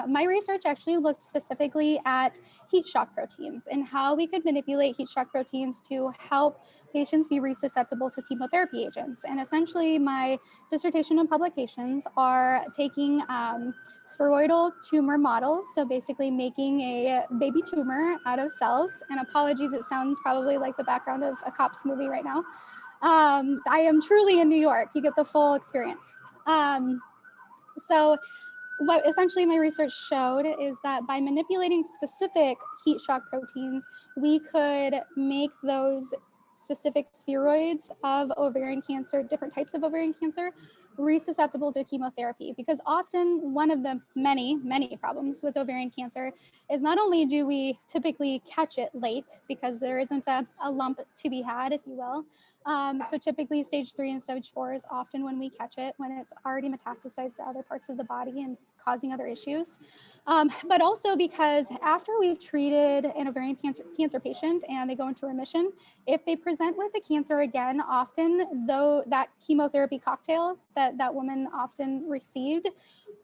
my research actually looked specifically at heat shock proteins and how we could manipulate heat shock proteins to help patients be resusceptible to chemotherapy agents. And essentially my dissertation and publications are taking spheroidal tumor models, so basically making a baby tumor out of cells. And apologies, it sounds probably like the background of a cops movie right now. I am truly in New York. You get the full experience. So what essentially my research showed is that by manipulating specific heat shock proteins, we could make those specific spheroids of ovarian cancer, different types of ovarian cancer, resusceptible to chemotherapy. Because often one of the many problems with ovarian cancer is not only do we typically catch it late because there isn't a lump to be had, if you will. So typically stage 3 and stage 4 is often when we catch it, when it's already metastasized to other parts of the body and causing other issues. But also because after we've treated an ovarian cancer patient and they go into remission, if they present with the cancer again, often though that chemotherapy cocktail that woman often received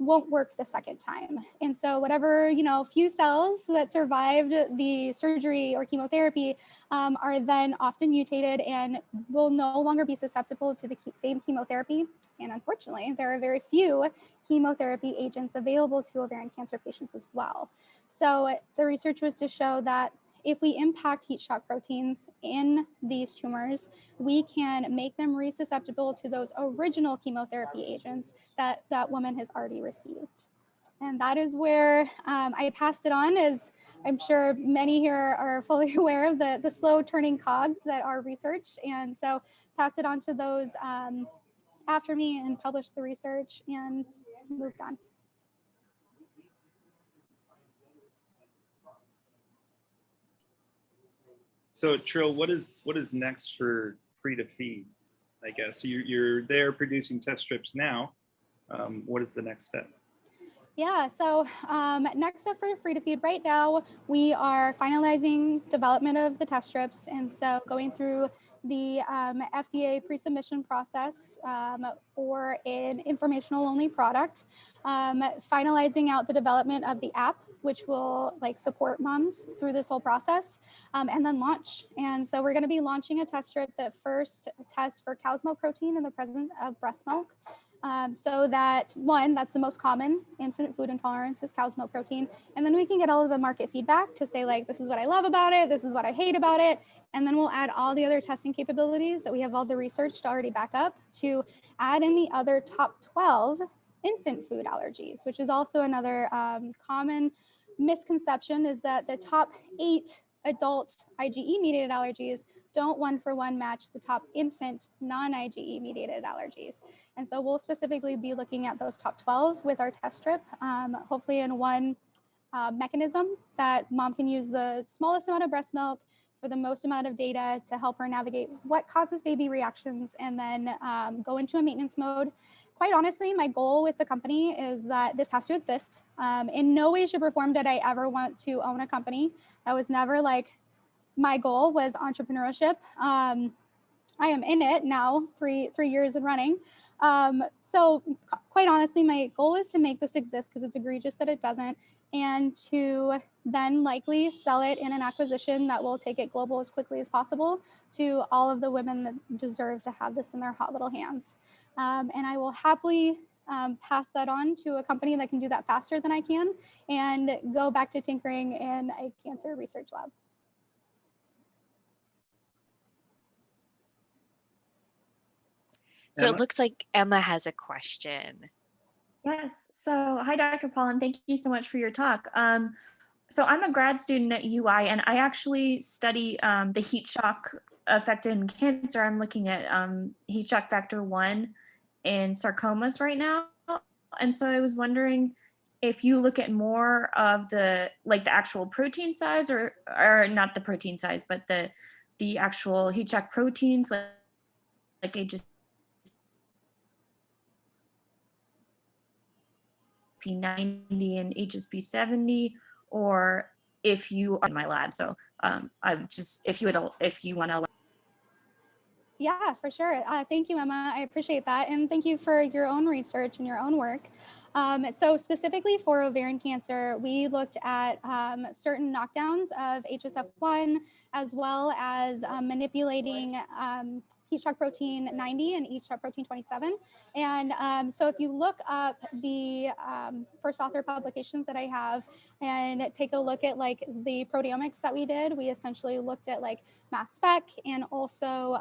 won't work the second time. And so whatever, few cells that survived the surgery or chemotherapy are then often mutated and will no longer be susceptible to the same chemotherapy. And unfortunately, there are very few chemotherapy agents available to ovarian cancer patients as well. So the research was to show that if we impact heat shock proteins in these tumors, we can make them resusceptible to those original chemotherapy agents that that woman has already received. And that is where I passed it on, as I'm sure many here are fully aware of the slow turning cogs that are research. And so pass it on to those after me and published the research and moved on. So Trill, what is next for Free to Feed? I guess you're there producing test strips now. What is the next step? Yeah, so next up for Free to Feed right now, we are finalizing development of the test strips. And so going through the FDA pre-submission process for an informational only product, finalizing out the development of the app, which will support moms through this whole process, and then launch. And so we're gonna be launching a test strip that first tests for cow's milk protein in the presence of breast milk. So that one, that's the most common infant food intolerance is cow's milk protein. And then we can get all of the market feedback to say this is what I love about it, this is what I hate about it. And then we'll add all the other testing capabilities that we have all the research to already back up to add in the other top 12 infant food allergies, which is also another common misconception, is that the top 8 adult IgE mediated allergies don't one-for-one match the top infant non-IgE mediated allergies. And so we'll specifically be looking at those top 12 with our test strip, hopefully in one mechanism that mom can use the smallest amount of breast milk for the most amount of data to help her navigate what causes baby reactions, and then go into a maintenance mode. Quite honestly, my goal with the company is that this has to exist. In no way, shape, or form did I ever want to own a company. That was never my goal was entrepreneurship. I am in it now, three years and running. So quite honestly, my goal is to make this exist because it's egregious that it doesn't, and to then likely sell it in an acquisition that will take it global as quickly as possible to all of the women that deserve to have this in their hot little hands. And I will happily pass that on to a company that can do that faster than I can and go back to tinkering in a cancer research lab. So it looks like Emma has a question. Yes. So hi, Dr. Paullin. Thank you so much for your talk. So I'm a grad student at UI, and I actually study the heat shock effect in cancer. I'm looking at heat shock factor 1 in sarcomas right now. And so I was wondering, if you look at more of the actual protein size, or not the protein size, but the actual heat shock proteins, like HSP 90 and HSP 70, or if you are in my lab. So I'm just, if you want to. Yeah, for sure. Thank you, Emma. I appreciate that. And thank you for your own research and your own work. So specifically for ovarian cancer, we looked at certain knockdowns of HSF1, as well as manipulating heat shock protein 90 and heat shock protein 27. And so if you look up the first author publications that I have and take a look at like the proteomics that we did, we essentially looked at like mass spec and also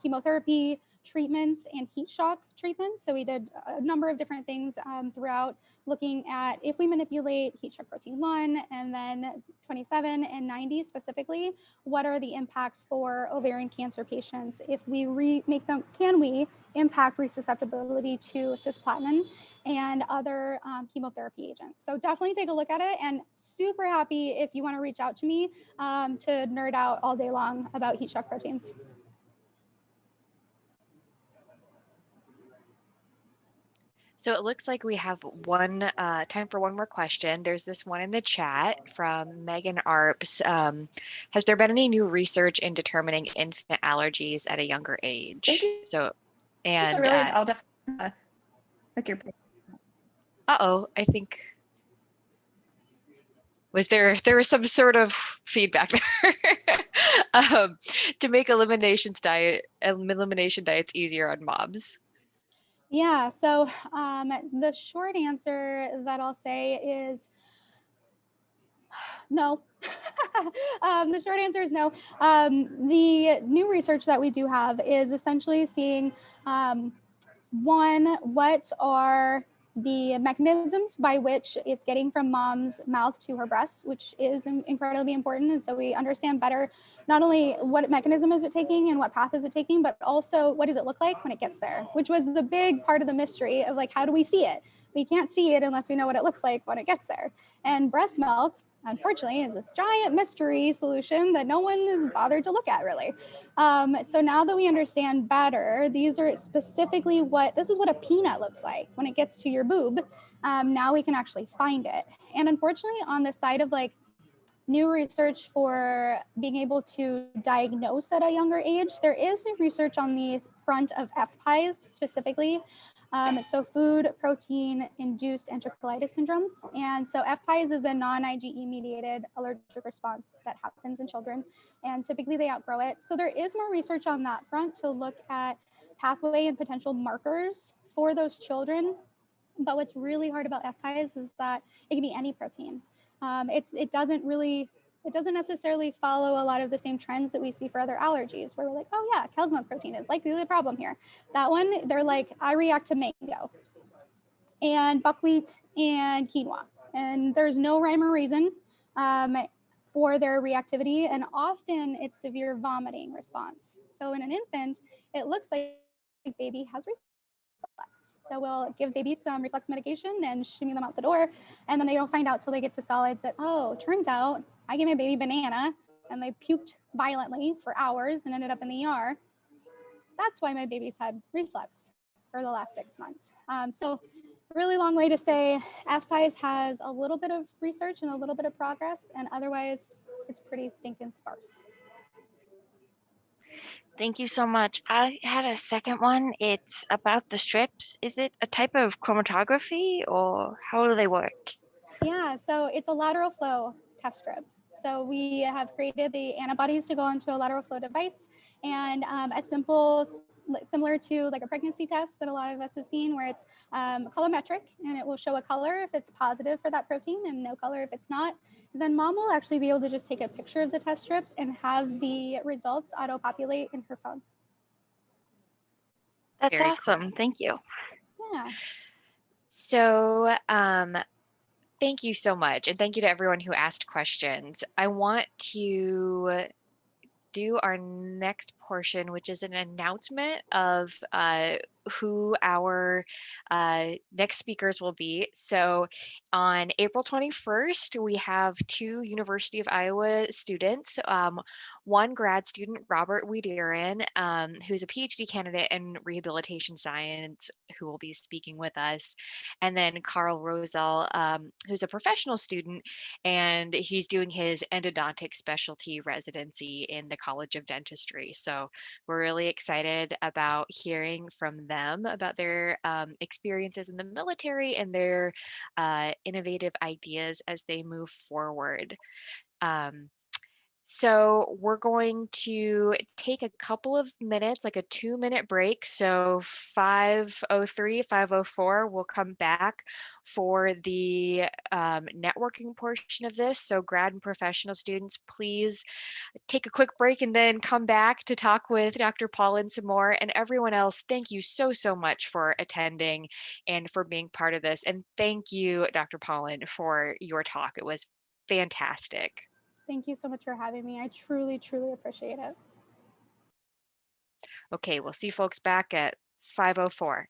chemotherapy treatments and heat shock treatments. So we did a number of different things throughout, looking at if we manipulate heat shock protein 1 and then 27 and 90 specifically, what are the impacts for ovarian cancer patients? If we remake them, can we impact resusceptibility to cisplatin and other chemotherapy agents? So definitely take a look at it, and super happy if you want to reach out to me to nerd out all day long about heat shock proteins. So it looks like we have time for one more question. There's this one in the chat from Megan Arps. Has there been any new research in determining infant allergies at a younger age? Thank you. So really, I'll definitely look your. I think there was some sort of feedback there. To make elimination diets easier on moms. Yeah, so the short answer that I'll say is no. The short answer is no. The new research that we do have is essentially seeing one, what are the mechanisms by which it's getting from mom's mouth to her breast, which is incredibly important. And so we understand better not only what mechanism is it taking and what path is it taking, but also what does it look like when it gets there, which was the big part of the mystery of like, how do we see it? We can't see it unless we know what it looks like when it gets there. And breast milk, unfortunately, is this giant mystery solution that no one has bothered to look at really. So now that we understand better, these are specifically this is what a peanut looks like when it gets to your boob. Now we can actually find it. And unfortunately, on the side of like new research for being able to diagnose at a younger age, there is new research on the front of FPIES specifically. So food protein induced enterocolitis syndrome. And so FPIES is a non-IgE mediated allergic response that happens in children, and typically they outgrow it. So there is more research on that front to look at pathway and potential markers for those children. But what's really hard about FPIES is that it can be any protein. It doesn't necessarily follow a lot of the same trends that we see for other allergies, where we're like, oh yeah, Kelsey milk protein is likely the problem here. That one, they're like, I react to mango and buckwheat and quinoa. And there's no rhyme or reason for their reactivity. And often it's severe vomiting response. So in an infant, it looks like baby has reflux. So we'll give babies some reflux medication and shimmy them out the door. And then they don't find out till they get to solids that, oh, turns out I gave my baby banana and they puked violently for hours and ended up in the ER. That's why my baby's had reflux for the last 6 months. So really long way to say FPIES has a little bit of research and a little bit of progress, and otherwise it's pretty stinking sparse. Thank you so much. I had a second one. It's about the strips. Is it a type of chromatography, or how do they work? Yeah, so it's a lateral flow test strip. So we have created the antibodies to go into a lateral flow device, and similar to like a pregnancy test that a lot of us have seen, where it's colorimetric, and it will show a color if it's positive for that protein and no color if it's not. Then mom will actually be able to just take a picture of the test strip and have the results auto-populate in her phone. That's Very awesome. cool. Thank you. Yeah. So thank you so much. And thank you to everyone who asked questions. I want to do our next portion, which is an announcement of who our next speakers will be. So on April 21st, we have two University of Iowa students. One grad student, Robert Wiederin, who's a PhD candidate in rehabilitation science, who will be speaking with us. And then Carl Rosell, who's a professional student, and he's doing his endodontic specialty residency in the College of Dentistry. So we're really excited about hearing from them about their experiences in the military and their innovative ideas as they move forward. So we're going to take a couple of minutes, like a 2-minute break. So 5:03, 5:04, we'll come back for the networking portion of this. So grad and professional students, please take a quick break and then come back to talk with Dr. Paullin some more. And everyone else, thank you so, so much for attending and for being part of this. And thank you, Dr. Paullin, for your talk. It was fantastic. Thank you so much for having me. I truly, truly appreciate it. Okay, we'll see folks back at 5:04.